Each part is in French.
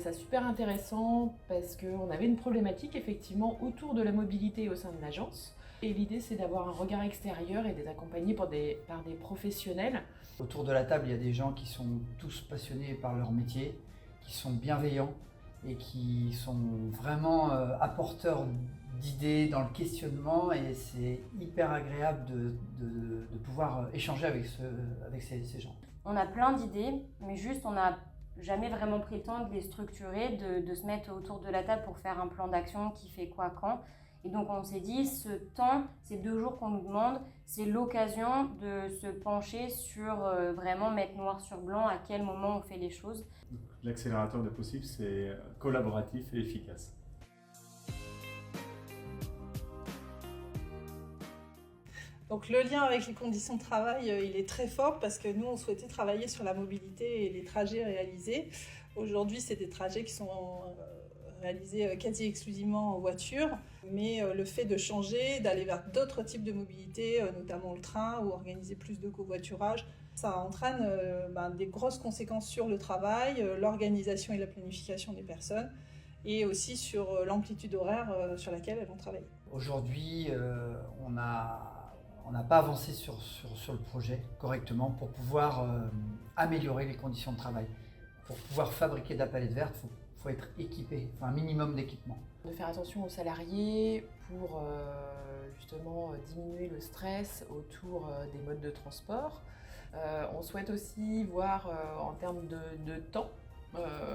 ça super intéressant parce qu'on avait une problématique effectivement autour de la mobilité au sein de l'agence. Et l'idée, c'est d'avoir un regard extérieur et d'être accompagné par des professionnels. Autour de la table, il y a des gens qui sont tous passionnés par leur métier, qui sont bienveillants et qui sont vraiment apporteurs d'idées dans le questionnement, et c'est hyper agréable de pouvoir échanger avec ces gens. On a plein d'idées, mais juste on n'a jamais vraiment pris le temps de les structurer, de se mettre autour de la table pour faire un plan d'action qui fait quoi quand. Et donc on s'est dit, ce temps, ces 2 jours qu'on nous demande, c'est l'occasion de se pencher sur vraiment mettre noir sur blanc à quel moment on fait les choses. L'accélérateur des possibles, c'est collaboratif et efficace. Donc le lien avec les conditions de travail, il est très fort parce que nous, on souhaitait travailler sur la mobilité et les trajets réalisés. Aujourd'hui, c'est des trajets qui sont réalisés quasi exclusivement en voiture, mais le fait de changer, d'aller vers d'autres types de mobilité, notamment le train, ou organiser plus de covoiturage, ça entraîne des grosses conséquences sur le travail, l'organisation et la planification des personnes, et aussi sur l'amplitude horaire sur laquelle elles vont travailler. Aujourd'hui, on n'a pas avancé sur le projet correctement pour pouvoir améliorer les conditions de travail. Pour pouvoir fabriquer de la palette verte, il faut être équipé, enfin un minimum d'équipement. De faire attention aux salariés pour justement diminuer le stress autour des modes de transport. On souhaite aussi voir en termes de temps,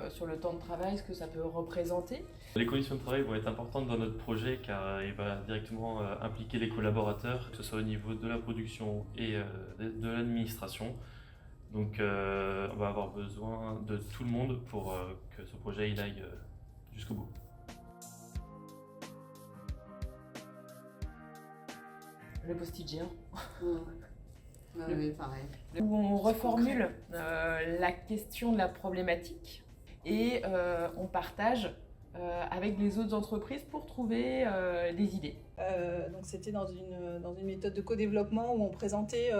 sur le temps de travail, ce que ça peut représenter. Les conditions de travail vont être importantes dans notre projet car il va directement impliquer les collaborateurs, que ce soit au niveau de la production et de l'administration. Donc on va avoir besoin de tout le monde pour que ce projet il aille jusqu'au bout. Le post-it géant. Oui, pareil. Où on reformule la question de la problématique et on partage avec les autres entreprises pour trouver des idées. Donc c'était dans une méthode de co-développement où on présentait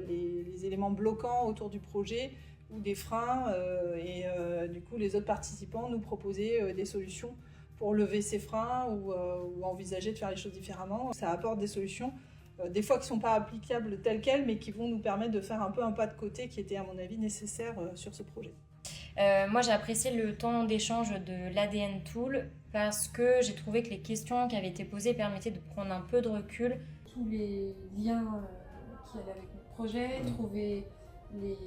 les éléments bloquants autour du projet ou des freins, et du coup les autres participants nous proposaient des solutions pour lever ces freins ou envisager de faire les choses différemment. Ça apporte des solutions des fois qui ne sont pas applicables telles quelles, mais qui vont nous permettre de faire un peu un pas de côté qui était à mon avis nécessaire sur ce projet. Moi j'ai apprécié le temps d'échange de l'ADN Tool parce que j'ai trouvé que les questions qui avaient été posées permettaient de prendre un peu de recul. Tous les liens qui allaient avec notre projet, trouver les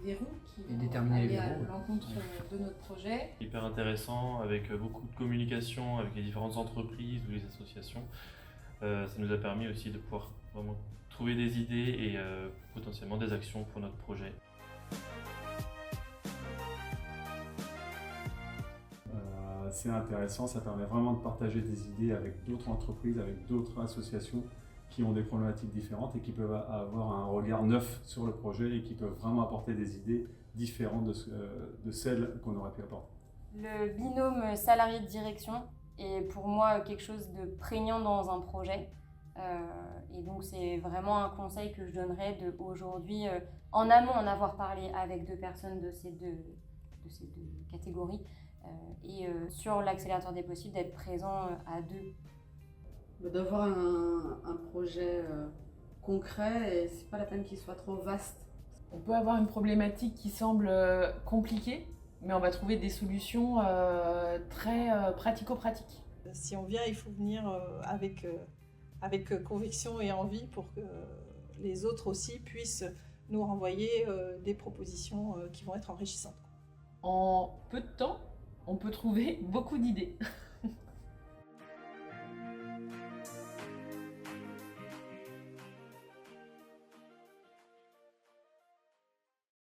verrous qui vont aller à l'encontre de notre projet. Hyper intéressant, avec beaucoup de communication avec les différentes entreprises ou les associations. Ça nous a permis aussi de pouvoir vraiment trouver des idées et potentiellement des actions pour notre projet. C'est intéressant, ça permet vraiment de partager des idées avec d'autres entreprises, avec d'autres associations qui ont des problématiques différentes et qui peuvent avoir un regard neuf sur le projet et qui peuvent vraiment apporter des idées différentes de celles qu'on aurait pu apporter. Le binôme salarié de direction est pour moi quelque chose de prégnant dans un projet. Et donc c'est vraiment un conseil que je donnerais aujourd'hui, en amont en avoir parlé avec 2 personnes de ces deux catégories, et sur l'accélérateur des possibles d'être présent à 2. D'avoir un projet concret, et c'est pas la peine qu'il soit trop vaste. On peut avoir une problématique qui semble compliquée, mais on va trouver des solutions très pratico-pratiques. Si on vient, il faut venir avec conviction et envie pour que les autres aussi puissent nous renvoyer des propositions qui vont être enrichissantes. En peu de temps, on peut trouver beaucoup d'idées.